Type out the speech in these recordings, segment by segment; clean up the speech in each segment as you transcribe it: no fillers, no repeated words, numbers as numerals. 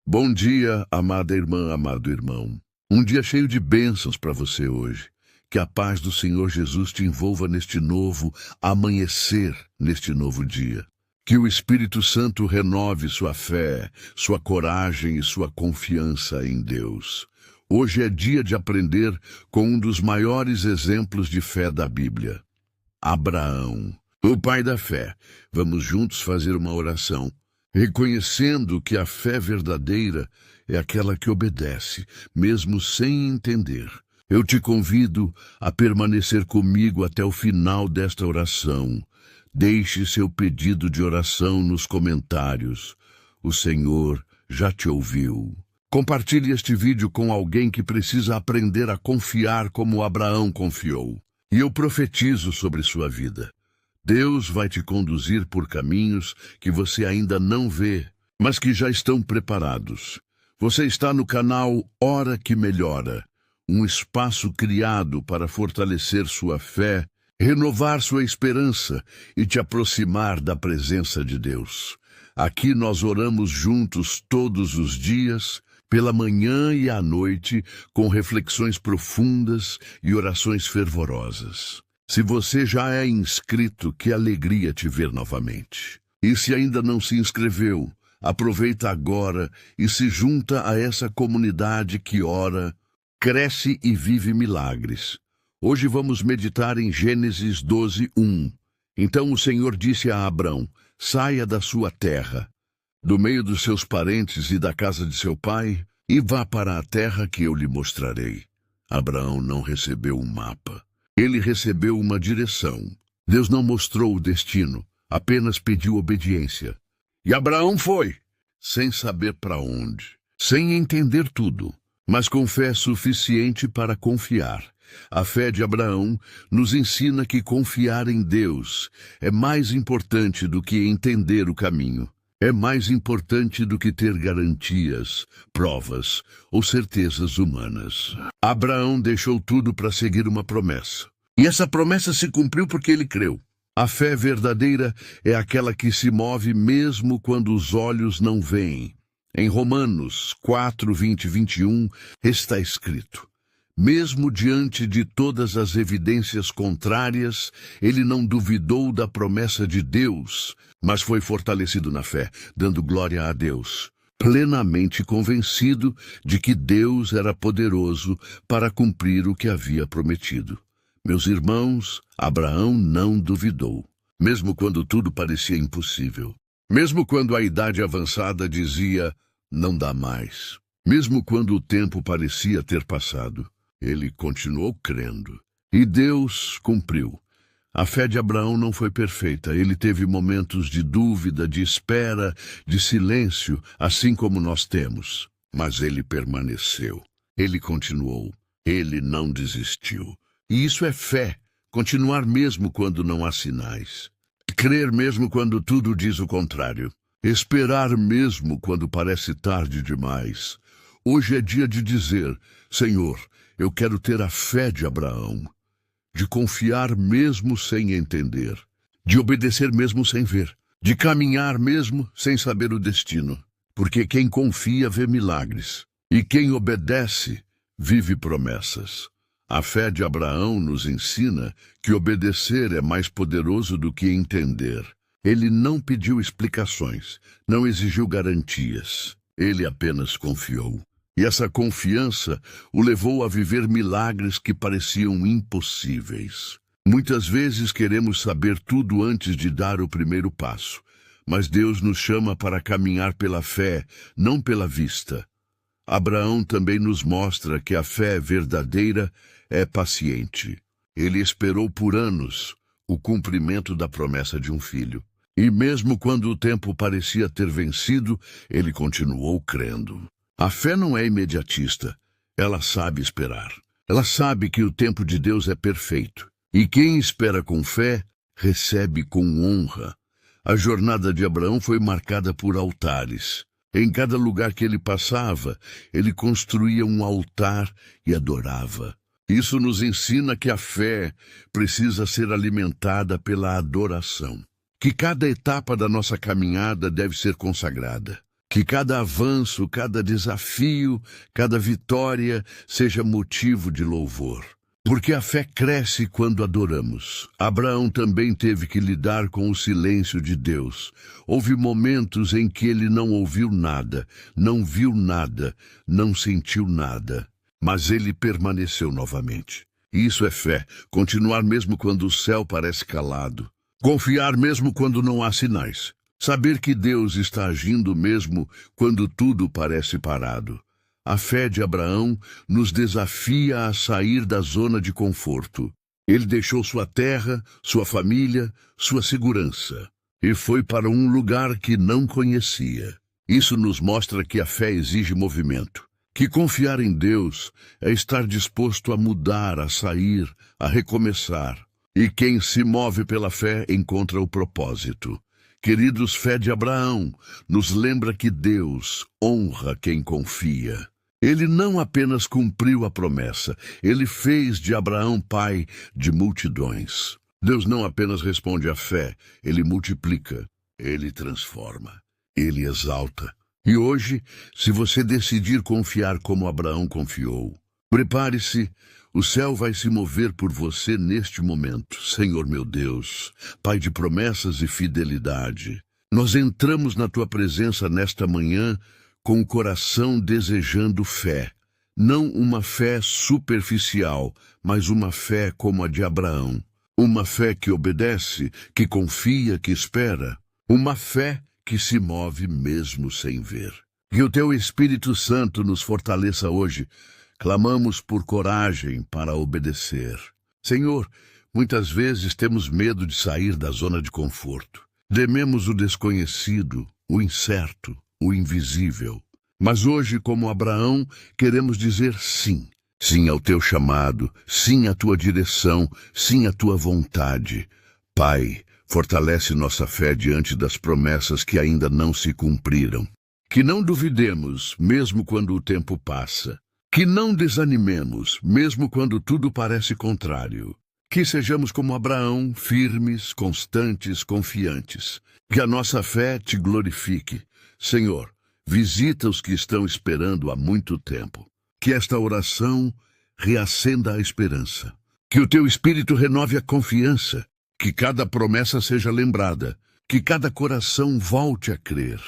Bom dia, amada irmã, amado irmão. Um dia cheio de bênçãos para você hoje. Que a paz do Senhor Jesus te envolva neste novo amanhecer, neste novo dia. Que o Espírito Santo renove sua fé, sua coragem e sua confiança em Deus. Hoje é dia de aprender com um dos maiores exemplos de fé da Bíblia, Abraão, o pai da fé. Vamos juntos fazer uma oração, reconhecendo que a fé verdadeira é aquela que obedece, mesmo sem entender. Eu te convido a permanecer comigo até o final desta oração. Deixe seu pedido de oração nos comentários. O Senhor já te ouviu. Compartilhe este vídeo com alguém que precisa aprender a confiar como Abraão confiou. E eu profetizo sobre sua vida. Deus vai te conduzir por caminhos que você ainda não vê, mas que já estão preparados. Você está no canal Hora que Melhora, um espaço criado para fortalecer sua fé, renovar sua esperança e te aproximar da presença de Deus. Aqui nós oramos juntos todos os dias, pela manhã e à noite, com reflexões profundas e orações fervorosas. Se você já é inscrito, que alegria te ver novamente. E se ainda não se inscreveu, aproveita agora e se junta a essa comunidade que ora, cresce e vive milagres. Hoje vamos meditar em Gênesis 12:1. Então o Senhor disse a Abrão: saia da sua terra, do meio dos seus parentes e da casa de seu pai, e vá para a terra que eu lhe mostrarei. Abraão não recebeu um mapa. Ele recebeu uma direção. Deus não mostrou o destino, apenas pediu obediência. E Abraão foi, sem saber para onde, sem entender tudo, mas com fé suficiente para confiar. A fé de Abraão nos ensina que confiar em Deus é mais importante do que entender o caminho. É mais importante do que ter garantias, provas ou certezas humanas. Abraão deixou tudo para seguir uma promessa. E essa promessa se cumpriu porque ele creu. A fé verdadeira é aquela que se move mesmo quando os olhos não veem. Em Romanos 4:20-21 está escrito: mesmo diante de todas as evidências contrárias, ele não duvidou da promessa de Deus, mas foi fortalecido na fé, dando glória a Deus, plenamente convencido de que Deus era poderoso para cumprir o que havia prometido. Meus irmãos, Abraão não duvidou, mesmo quando tudo parecia impossível. Mesmo quando a idade avançada dizia, não dá mais. Mesmo quando o tempo parecia ter passado. Ele continuou crendo. E Deus cumpriu. A fé de Abraão não foi perfeita. Ele teve momentos de dúvida, de espera, de silêncio, assim como nós temos. Mas ele permaneceu. Ele continuou. Ele não desistiu. E isso é fé. Continuar mesmo quando não há sinais. Crer mesmo quando tudo diz o contrário. Esperar mesmo quando parece tarde demais. Hoje é dia de dizer, Senhor, eu quero ter a fé de Abraão, de confiar mesmo sem entender, de obedecer mesmo sem ver, de caminhar mesmo sem saber o destino, porque quem confia vê milagres, e quem obedece vive promessas. A fé de Abraão nos ensina que obedecer é mais poderoso do que entender. Ele não pediu explicações, não exigiu garantias, ele apenas confiou. E essa confiança o levou a viver milagres que pareciam impossíveis. Muitas vezes queremos saber tudo antes de dar o primeiro passo, mas Deus nos chama para caminhar pela fé, não pela vista. Abraão também nos mostra que a fé verdadeira é paciente. Ele esperou por anos o cumprimento da promessa de um filho. E mesmo quando o tempo parecia ter vencido, ele continuou crendo. A fé não é imediatista, ela sabe esperar. Ela sabe que o tempo de Deus é perfeito. E quem espera com fé, recebe com honra. A jornada de Abraão foi marcada por altares. Em cada lugar que ele passava, ele construía um altar e adorava. Isso nos ensina que a fé precisa ser alimentada pela adoração. Que cada etapa da nossa caminhada deve ser consagrada. Que cada avanço, cada desafio, cada vitória seja motivo de louvor. Porque a fé cresce quando adoramos. Abraão também teve que lidar com o silêncio de Deus. Houve momentos em que ele não ouviu nada, não viu nada, não sentiu nada. Mas ele permaneceu novamente. Isso é fé, continuar mesmo quando o céu parece calado. Confiar mesmo quando não há sinais. Saber que Deus está agindo mesmo quando tudo parece parado. A fé de Abraão nos desafia a sair da zona de conforto. Ele deixou sua terra, sua família, sua segurança e foi para um lugar que não conhecia. Isso nos mostra que a fé exige movimento, que confiar em Deus é estar disposto a mudar, a sair, a recomeçar. E quem se move pela fé encontra o propósito. Queridos, fé de Abraão nos lembra que Deus honra quem confia. Ele não apenas cumpriu a promessa, ele fez de Abraão pai de multidões. Deus não apenas responde à fé, ele multiplica, ele transforma, ele exalta. E hoje, se você decidir confiar como Abraão confiou, prepare-se, o céu vai se mover por você neste momento. Senhor meu Deus, Pai de promessas e fidelidade, nós entramos na tua presença nesta manhã com o coração desejando fé. Não uma fé superficial, mas uma fé como a de Abraão. Uma fé que obedece, que confia, que espera. Uma fé que se move mesmo sem ver. Que o teu Espírito Santo nos fortaleça hoje. Clamamos por coragem para obedecer. Senhor, muitas vezes temos medo de sair da zona de conforto. Tememos o desconhecido, o incerto, o invisível. Mas hoje, como Abraão, queremos dizer sim. Sim ao teu chamado, sim à tua direção, sim à tua vontade. Pai, fortalece nossa fé diante das promessas que ainda não se cumpriram. Que não duvidemos, mesmo quando o tempo passa. Que não desanimemos, mesmo quando tudo parece contrário. Que sejamos como Abraão, firmes, constantes, confiantes. Que a nossa fé te glorifique. Senhor, visita os que estão esperando há muito tempo. Que esta oração reacenda a esperança. Que o teu Espírito renove a confiança. Que cada promessa seja lembrada. Que cada coração volte a crer.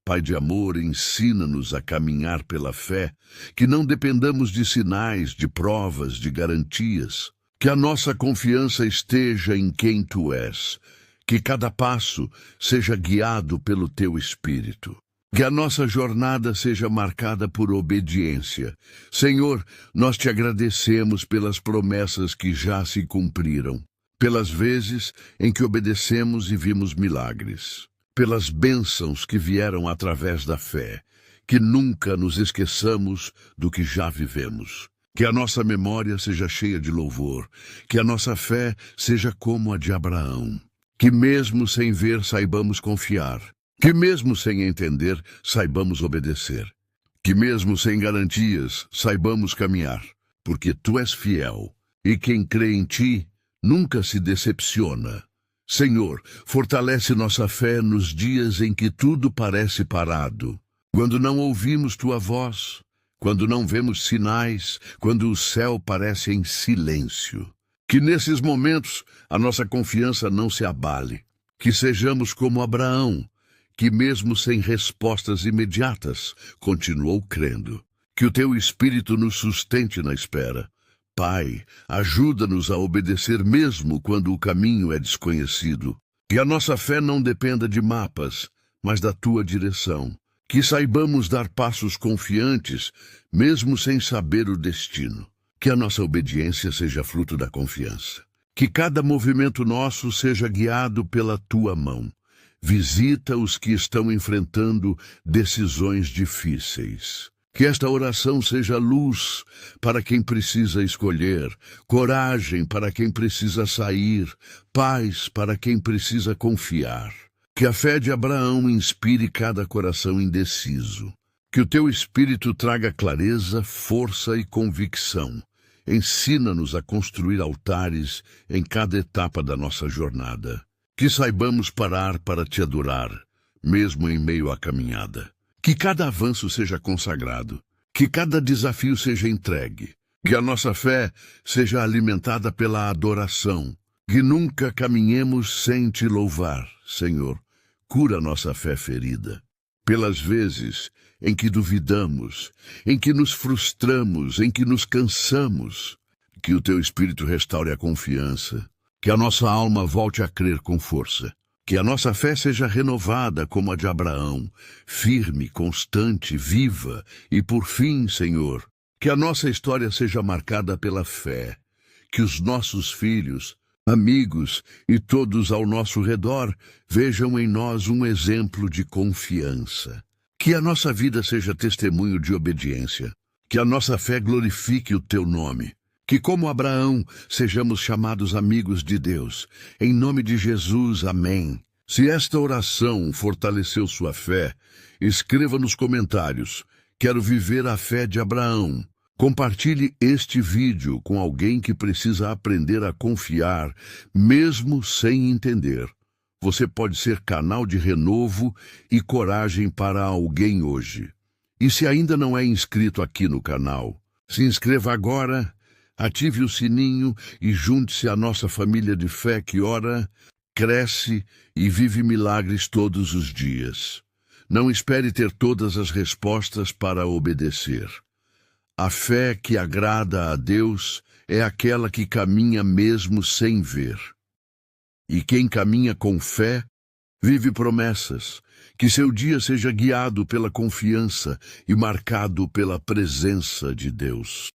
Pai de amor, ensina-nos a caminhar pela fé. Que não dependamos de sinais, de provas, de garantias. Que a nossa confiança esteja em quem tu és. Que cada passo seja guiado pelo teu Espírito. Que a nossa jornada seja marcada por obediência. Senhor, nós te agradecemos pelas promessas que já se cumpriram, pelas vezes em que obedecemos e vimos milagres, pelas bênçãos que vieram através da fé. Que nunca nos esqueçamos do que já vivemos. Que a nossa memória seja cheia de louvor. Que a nossa fé seja como a de Abraão. Que mesmo sem ver saibamos confiar. Que mesmo sem entender, saibamos obedecer. Que mesmo sem garantias, saibamos caminhar. Porque tu és fiel, e quem crê em ti nunca se decepciona. Senhor, fortalece nossa fé nos dias em que tudo parece parado. Quando não ouvimos tua voz, quando não vemos sinais, quando o céu parece em silêncio. Que nesses momentos a nossa confiança não se abale. Que sejamos como Abraão, que mesmo sem respostas imediatas, continuou crendo. Que o teu Espírito nos sustente na espera. Pai, ajuda-nos a obedecer mesmo quando o caminho é desconhecido. Que a nossa fé não dependa de mapas, mas da tua direção. Que saibamos dar passos confiantes, mesmo sem saber o destino. Que a nossa obediência seja fruto da confiança. Que cada movimento nosso seja guiado pela tua mão. Visita os que estão enfrentando decisões difíceis. Que esta oração seja luz para quem precisa escolher, coragem para quem precisa sair, paz para quem precisa confiar. Que a fé de Abraão inspire cada coração indeciso. Que o teu Espírito traga clareza, força e convicção. Ensina-nos a construir altares em cada etapa da nossa jornada. Que saibamos parar para te adorar, mesmo em meio à caminhada. Que cada avanço seja consagrado, que cada desafio seja entregue, que a nossa fé seja alimentada pela adoração, que nunca caminhemos sem te louvar, Senhor. Cura nossa fé ferida. Pelas vezes em que duvidamos, em que nos frustramos, em que nos cansamos, que o teu Espírito restaure a confiança, que a nossa alma volte a crer com força, que a nossa fé seja renovada como a de Abraão, firme, constante, viva, e por fim, Senhor, que a nossa história seja marcada pela fé, que os nossos filhos, amigos e todos ao nosso redor vejam em nós um exemplo de confiança. Que a nossa vida seja testemunho de obediência, que a nossa fé glorifique o teu nome, que como Abraão sejamos chamados amigos de Deus. Em nome de Jesus, amém. Se esta oração fortaleceu sua fé, escreva nos comentários: quero viver a fé de Abraão. Compartilhe este vídeo com alguém que precisa aprender a confiar, mesmo sem entender. Você pode ser canal de renovo e coragem para alguém hoje. E se ainda não é inscrito aqui no canal, se inscreva agora, ative o sininho e junte-se à nossa família de fé que ora, cresce e vive milagres todos os dias. Não espere ter todas as respostas para obedecer. A fé que agrada a Deus é aquela que caminha mesmo sem ver. E quem caminha com fé, vive promessas. Que seu dia seja guiado pela confiança e marcado pela presença de Deus.